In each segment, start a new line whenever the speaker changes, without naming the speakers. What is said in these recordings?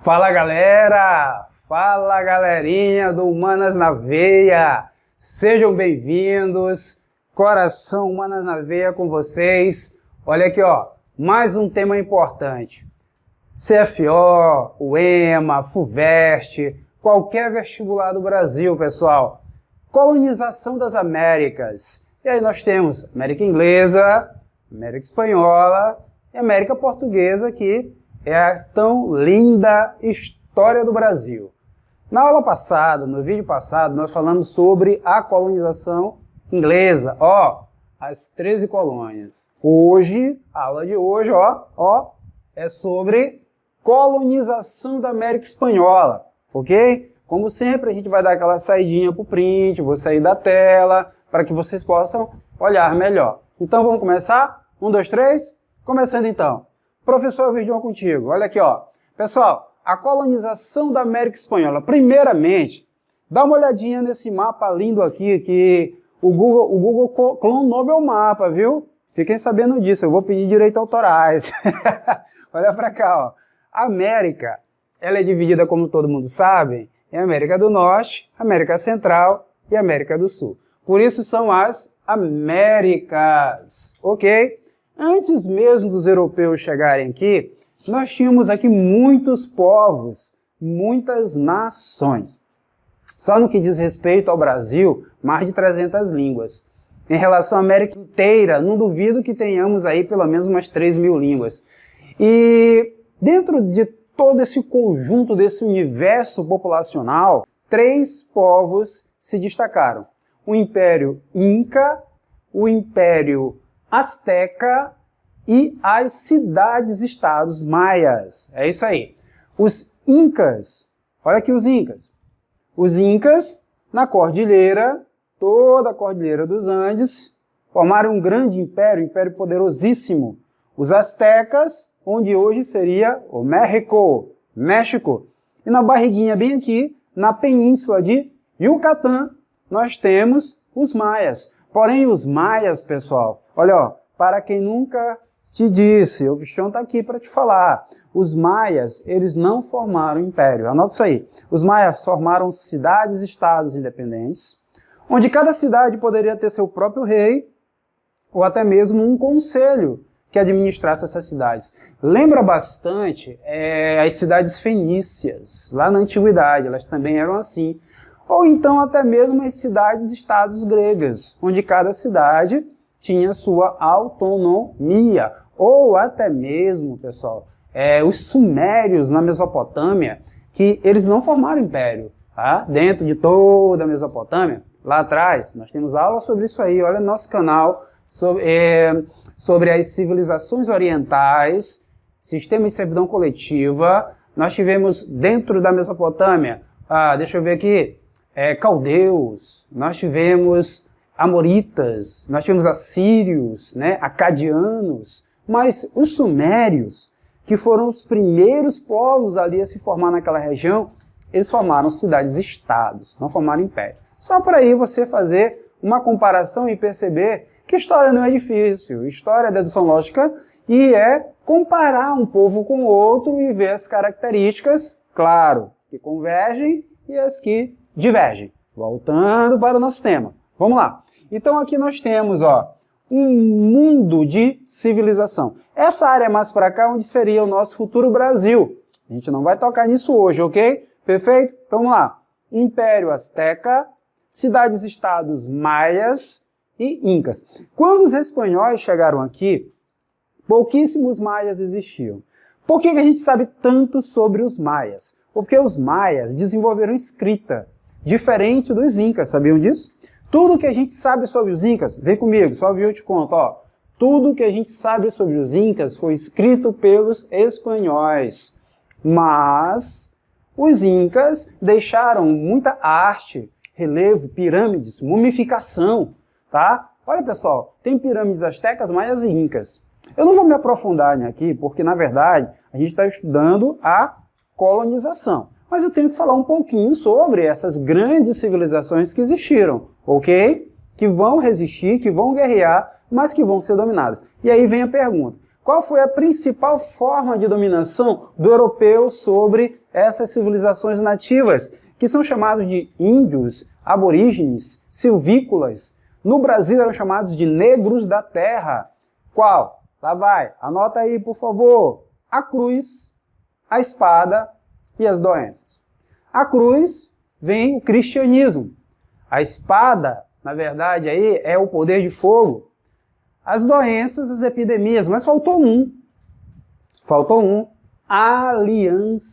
Fala galera! Fala galerinha do Humanas na Veia! Sejam bem-vindos! Coração Humanas na Veia com vocês. Olha aqui, ó, mais um tema importante. CFO, UEMA, FUVEST, qualquer vestibular do Brasil, pessoal. Colonização das Américas. E aí nós temos América Inglesa, América Espanhola e América Portuguesa, que é a tão linda história do Brasil. Na aula passada, no vídeo passado, nós falamos sobre a colonização inglesa, as 13 colônias. Hoje, a aula de hoje, é sobre colonização da América Espanhola, ok? Como sempre, a gente vai dar aquela saidinha para o print, vou sair da tela, para que vocês possam olhar melhor. Então vamos começar? 1, 2, 3? Começando então. Professor Virgão contigo. Olha aqui, ó. Pessoal, a colonização da América Espanhola. Primeiramente, dá uma olhadinha nesse mapa lindo aqui, que o Google clonou meu mapa, viu? Fiquem sabendo disso, eu vou pedir direitos autorais. Olha para cá, ó. A América, ela é dividida, como todo mundo sabe, em América do Norte, América Central e América do Sul. Por isso são as Américas, ok? Antes mesmo dos europeus chegarem aqui, nós tínhamos aqui muitos povos, muitas nações. Só no que diz respeito ao Brasil, mais de 300 línguas. Em relação à América inteira, não duvido que tenhamos aí pelo menos umas 3.000 línguas. E dentro de todo esse conjunto, desse universo populacional, 3 povos se destacaram. O Império Inca, o Império Azteca e as cidades-estados maias. É isso aí. Os Incas, olha aqui os Incas. Os Incas, na cordilheira, toda a cordilheira dos Andes, formaram um grande império, um império poderosíssimo. Os Aztecas, onde hoje seria o México. E na barriguinha bem aqui, na península de Yucatán, nós temos os Maias. Porém, os Maias, pessoal, olha, ó, para quem nunca te disse, o bichão está aqui para te falar. Os Maias, eles não formaram império. Anota isso aí. Os Maias formaram cidades-estados independentes, onde cada cidade poderia ter seu próprio rei, ou até mesmo um conselho que administrasse essas cidades. Lembra bastante as cidades fenícias, lá na antiguidade, elas também eram assim. Ou então até mesmo as cidades-estados gregas, onde cada cidade tinha sua autonomia. Ou até mesmo, pessoal, os sumérios na Mesopotâmia, que eles não formaram império, tá? Dentro de toda a Mesopotâmia, lá atrás, nós temos aula sobre isso aí, olha no nosso canal, sobre as civilizações orientais, sistema de servidão coletiva. Nós tivemos dentro da Mesopotâmia, deixa eu ver aqui, caldeus, nós tivemos amoritas, nós tivemos assírios, né, acadianos, mas os sumérios, que foram os primeiros povos ali a se formar naquela região, eles formaram cidades-estados, não formaram império. Só para aí você fazer uma comparação e perceber que história não é difícil, história é dedução lógica e é comparar um povo com o outro e ver as características, claro, que convergem e as que divergem. Voltando para o nosso tema. Vamos lá. Então aqui nós temos, um mundo de civilização. Essa área mais para cá, onde seria o nosso futuro Brasil. A gente não vai tocar nisso hoje, ok? Perfeito? Então vamos lá. Império Azteca, cidades-estados maias e incas. Quando os espanhóis chegaram aqui, pouquíssimos maias existiam. Por que a gente sabe tanto sobre os maias? Porque os maias desenvolveram escrita, diferente dos incas, sabiam disso? Tudo que a gente sabe sobre os incas, vem comigo, só viu eu te conto, tudo que a gente sabe sobre os incas foi escrito pelos espanhóis. Mas os incas deixaram muita arte, relevo, pirâmides, mumificação, tá? Olha, pessoal, tem pirâmides astecas, maias e incas. Eu não vou me aprofundar aqui, porque, na verdade, a gente está estudando a colonização. Mas eu tenho que falar um pouquinho sobre essas grandes civilizações que existiram, ok? Que vão resistir, que vão guerrear, mas que vão ser dominadas. E aí vem a pergunta, Qual foi a principal forma de dominação do europeu sobre essas civilizações nativas, que são chamados de índios, aborígenes, silvícolas? No Brasil eram chamados de negros da terra. Qual? Lá vai, anota aí, por favor. A cruz, a espada e as doenças. A cruz vem o cristianismo. A espada, na verdade, aí é o poder de fogo. As doenças, as epidemias, mas faltou um. Faltou um. Alianças.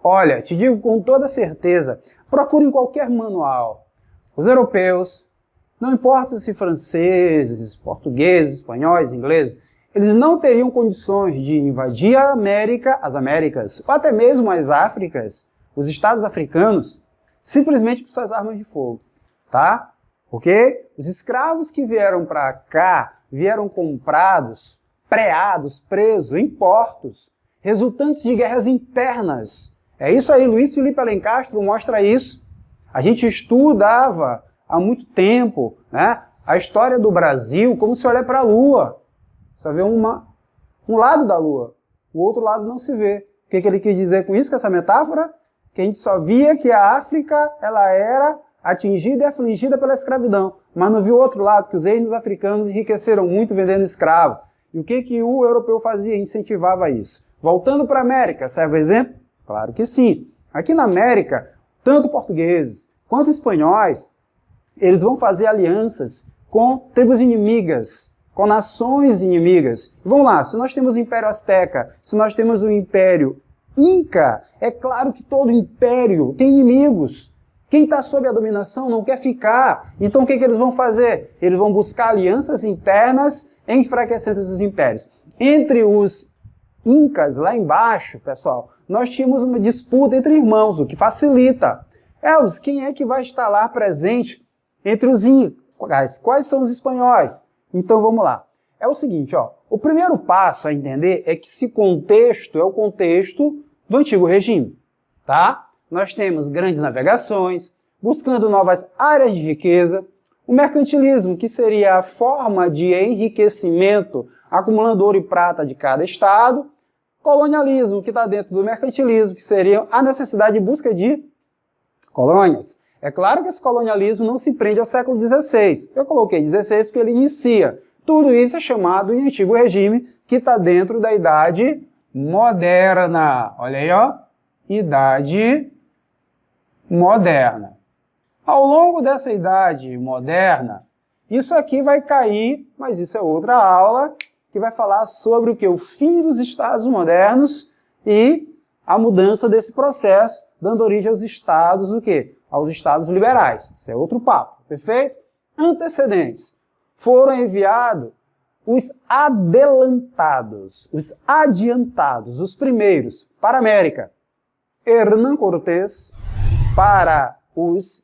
Olha, te digo com toda certeza, procure em qualquer manual. Os europeus, não importa se franceses, portugueses, espanhóis, ingleses, eles não teriam condições de invadir a América, as Américas, ou até mesmo as Áfricas, os estados africanos, simplesmente com suas armas de fogo, tá? Porque os escravos que vieram para cá vieram comprados, preados, presos, em portos, resultantes de guerras internas. É isso aí, Luiz Felipe Alencastro mostra isso. A gente estudava há muito tempo, né, a história do Brasil como se olha para a Lua. Só vê um lado da Lua, o outro lado não se vê. O que ele quis dizer com isso, com essa metáfora? Que a gente só via que a África ela era atingida e afligida pela escravidão, mas não viu o outro lado, que os reinos africanos enriqueceram muito vendendo escravos. E o que o europeu fazia? Incentivava isso. Voltando para a América, serve o exemplo? Claro que sim. Aqui na América, tanto portugueses quanto espanhóis, eles vão fazer alianças com tribos inimigas, com nações inimigas. Vamos lá, se nós temos o Império Azteca, se nós temos o Império Inca, é claro que todo império tem inimigos. Quem está sob a dominação não quer ficar. Então o que eles vão fazer? Eles vão buscar alianças internas enfraquecendo esses impérios. Entre os Incas, lá embaixo, pessoal, nós tínhamos uma disputa entre irmãos, o que facilita. Elvis, quem é que vai estar lá presente entre os Incas? Quais são os espanhóis? Então vamos lá. É o seguinte, ó, o primeiro passo a entender é que esse contexto é o contexto do antigo regime, tá? Nós temos grandes navegações, buscando novas áreas de riqueza, o mercantilismo, que seria a forma de enriquecimento, acumulando ouro e prata de cada estado, colonialismo, que está dentro do mercantilismo, que seria a necessidade de busca de colônias. É claro que esse colonialismo não se prende ao século XVI. Eu coloquei XVI porque ele inicia. Tudo isso é chamado de antigo regime, que está dentro da Idade Moderna. Olha aí, ó. Idade Moderna. Ao longo dessa Idade Moderna, isso aqui vai cair, mas isso é outra aula, que vai falar sobre o que? O fim dos Estados modernos e a mudança desse processo, dando origem aos Estados, o quê? Aos Estados liberais. Isso é outro papo, perfeito? Antecedentes. Foram enviados os adelantados, os adiantados, os primeiros, para a América. Hernán Cortés para os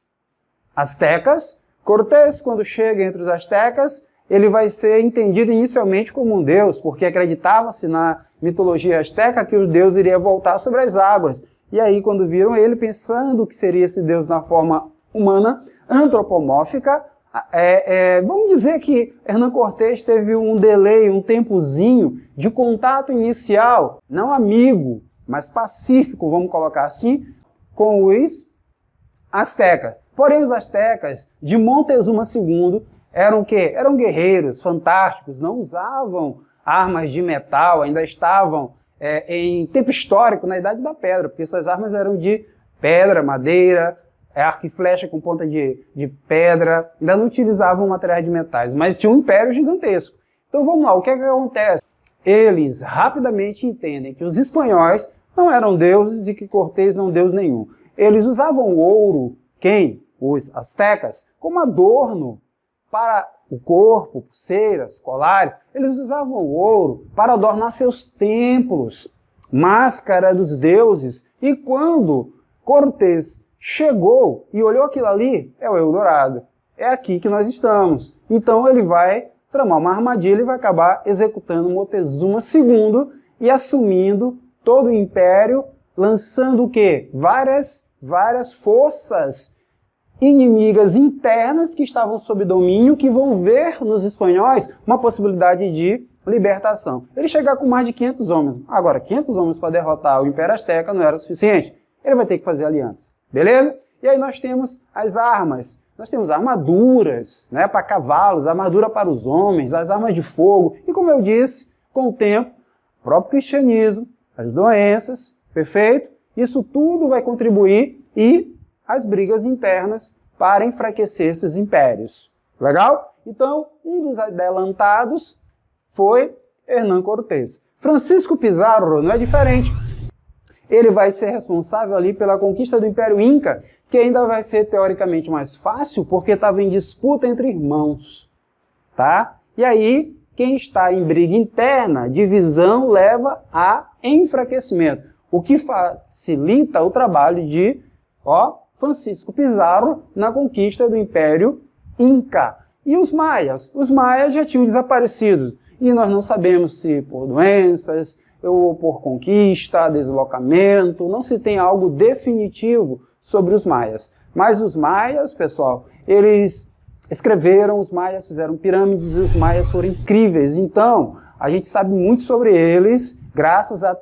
astecas. Cortés, quando chega entre os astecas, ele vai ser entendido inicialmente como um deus, porque acreditava-se na mitologia asteca que o deus iria voltar sobre as águas. E aí, quando viram ele, pensando que seria esse deus na forma humana, antropomórfica, vamos dizer que Hernán Cortés teve um delay, um tempozinho de contato inicial, não amigo, mas pacífico, vamos colocar assim, com os astecas. Porém, os astecas de Montezuma II eram o quê? Eram guerreiros fantásticos, não usavam armas de metal, ainda estavam em tempo histórico, na Idade da Pedra, porque suas armas eram de pedra, madeira, arco e flecha com ponta de pedra, ainda não utilizavam materiais de metais, mas tinha um império gigantesco. Então vamos lá, o que é que acontece? Eles rapidamente entendem que os espanhóis não eram deuses e que Cortés não deus nenhum. Eles usavam o ouro, quem? Os astecas, como adorno para o corpo, pulseiras, colares. Eles usavam o ouro para adornar seus templos, máscara dos deuses. E quando Cortés chegou e olhou aquilo ali, é o Eldorado. É aqui que nós estamos. Então ele vai tramar uma armadilha e vai acabar executando Moctezuma II e assumindo todo o império, lançando o quê? Várias forças inimigas internas que estavam sob domínio, que vão ver nos espanhóis uma possibilidade de libertação. Ele chegar com mais de 500 homens. Agora, 500 homens para derrotar o Império Azteca não era o suficiente. Ele vai ter que fazer aliança. Beleza? E aí nós temos as armas. Nós temos armaduras, né, para cavalos, armadura para os homens, as armas de fogo. E como eu disse, com o tempo, o próprio cristianismo, as doenças, perfeito? Isso tudo vai contribuir e as brigas internas para enfraquecer esses impérios. Legal? Então, um dos adelantados foi Hernán Cortés. Francisco Pizarro não é diferente. Ele vai ser responsável ali pela conquista do Império Inca, que ainda vai ser teoricamente mais fácil, porque estava em disputa entre irmãos. Tá? E aí, quem está em briga interna, divisão leva a enfraquecimento, o que facilita o trabalho de Francisco Pizarro na conquista do Império Inca. E os maias? Os maias já tinham desaparecido, e nós não sabemos se por doenças, ou por conquista, deslocamento, não se tem algo definitivo sobre os maias. Mas os maias, pessoal, eles escreveram, os maias fizeram pirâmides e os maias foram incríveis. Então, a gente sabe muito sobre eles graças a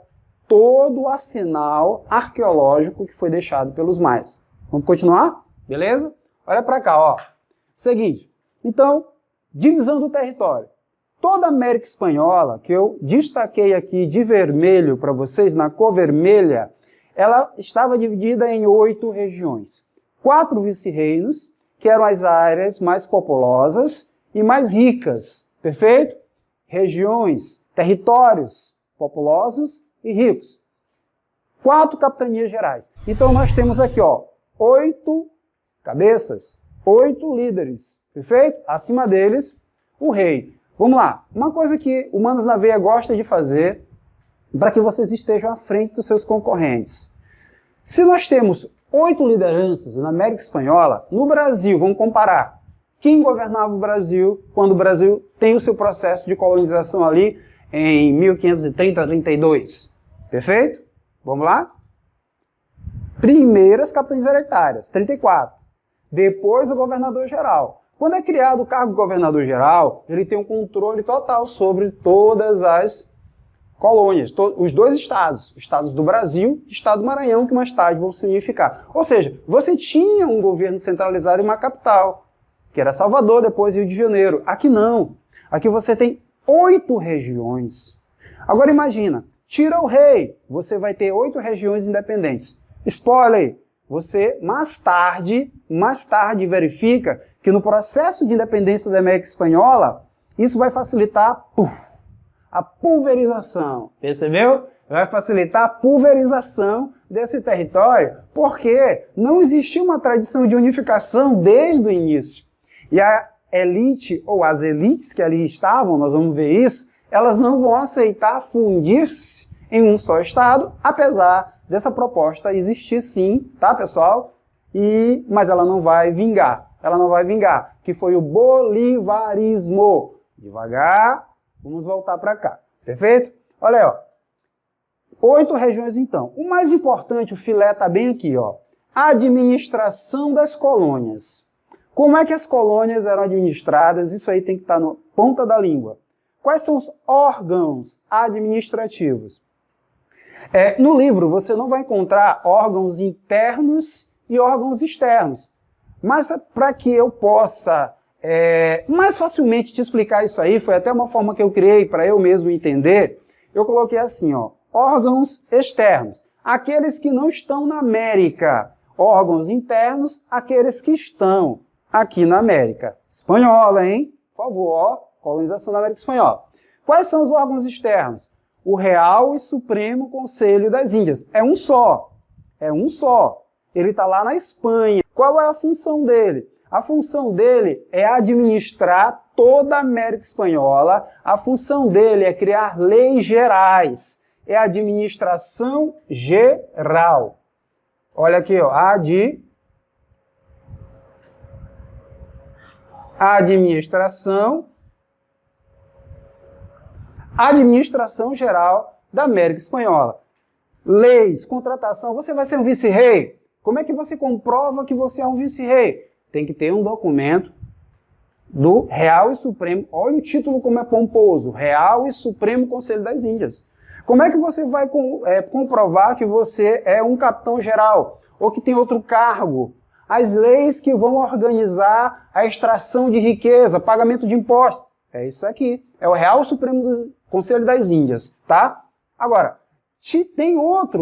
todo o arsenal arqueológico que foi deixado pelos maias. Vamos continuar? Beleza? Olha para cá, ó. Seguinte, então, divisão do território. Toda a América Espanhola, que eu destaquei aqui de vermelho para vocês, na cor vermelha, ela estava dividida em 8 regiões. 4 vice-reinos, que eram as áreas mais populosas e mais ricas, perfeito? Regiões, territórios populosos e ricos. 4 capitanias gerais. Então nós temos aqui, 8 cabeças, 8 líderes, perfeito? Acima deles, o rei. Vamos lá, uma coisa que o Humanas na Veia gosta de fazer para que vocês estejam à frente dos seus concorrentes. Se nós temos 8 lideranças na América Espanhola, no Brasil, vamos comparar. Quem governava o Brasil quando o Brasil tem o seu processo de colonização ali em 1530-32? Perfeito? Vamos lá? Primeiras capitanias hereditárias, 34. Depois o governador-geral. Quando é criado o cargo de governador-geral, ele tem um controle total sobre todas as colônias, os 2 estados, estados do Brasil e o estado do Maranhão, que mais tarde vão se unificar. Ou seja, você tinha um governo centralizado em uma capital, que era Salvador, depois Rio de Janeiro. Aqui não. Aqui você tem 8 regiões. Agora imagina, tira o rei, você vai ter 8 regiões independentes. Spoiler! Você mais tarde verifica que no processo de independência da América Espanhola, isso vai facilitar a pulverização. Percebeu? Vai facilitar a pulverização desse território, porque não existia uma tradição de unificação desde o início. E a elite, ou as elites que ali estavam, nós vamos ver isso, elas não vão aceitar fundir-se em um só estado, apesar dessa proposta existir sim, tá, pessoal? Mas ela não vai vingar. Ela não vai vingar, que foi o bolivarismo. Devagar, vamos voltar para cá. Perfeito? Olha aí, 8 regiões então. O mais importante, o filé está bem aqui, administração das colônias. Como é que as colônias eram administradas? Isso aí tem que estar na ponta da língua. Quais são os órgãos administrativos? No livro você não vai encontrar órgãos internos e órgãos externos. Mas para que eu possa mais facilmente te explicar isso aí, foi até uma forma que eu criei para eu mesmo entender, eu coloquei assim, órgãos externos, aqueles que não estão na América. Órgãos internos, aqueles que estão aqui na América Espanhola, hein? Por favor, colonização da América Espanhola. Quais são os órgãos externos? O Real e Supremo Conselho das Índias. É um só. É um só. Ele está lá na Espanha. Qual é a função dele? A função dele é administrar toda a América Espanhola. A função dele é criar leis gerais. É a administração geral. Olha aqui, administração geral da América Espanhola. Leis, contratação. Você vai ser um vice-rei? Como é que você comprova que você é um vice-rei? Tem que ter um documento do Real e Supremo, olha o título como é pomposo, Real e Supremo Conselho das Índias. Como é que você vai comprovar que você é um capitão-geral ou que tem outro cargo? As leis que vão organizar a extração de riqueza, pagamento de impostos. É isso aqui. É o Real Supremo do Conselho das Índias, tá? Agora,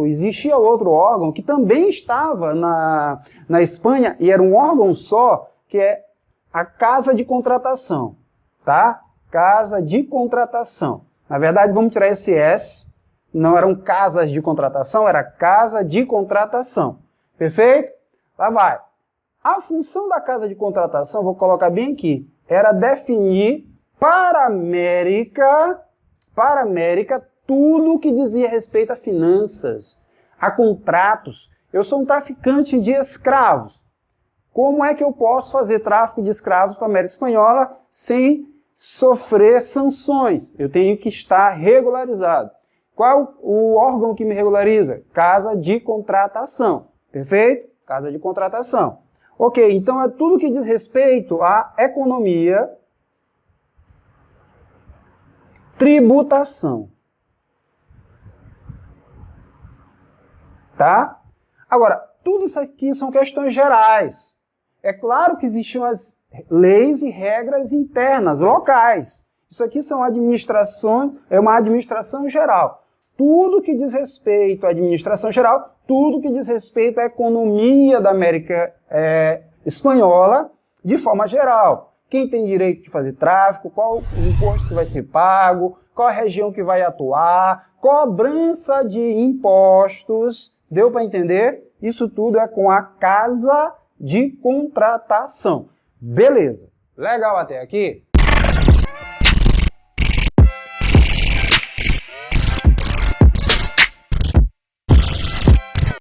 existia outro órgão que também estava na Espanha e era um órgão só, que é a Casa de Contratação, tá? Casa de Contratação. Na verdade, vamos tirar esse S. Não eram casas de contratação, era Casa de Contratação. Perfeito? Lá vai. A função da Casa de Contratação, vou colocar bem aqui, era definir para a América tudo que dizia respeito a finanças, a contratos. Eu sou um traficante de escravos. Como é que eu posso fazer tráfico de escravos para a América Espanhola sem sofrer sanções? Eu tenho que estar regularizado. Qual o órgão que me regulariza? Casa de Contratação. Perfeito? Casa de Contratação. Ok, então é tudo que diz respeito à economia, tributação. Tá? Agora, tudo isso aqui são questões gerais. É claro que existiam as leis e regras internas, locais. Isso aqui são administrações, é uma administração geral. Tudo que diz respeito à administração geral, tudo que diz respeito à economia da América Espanhola, de forma geral. Quem tem direito de fazer tráfico, qual o imposto que vai ser pago, qual a região que vai atuar, cobrança de impostos. Deu para entender? Isso tudo é com a Casa de Contratação. Beleza. Legal até aqui?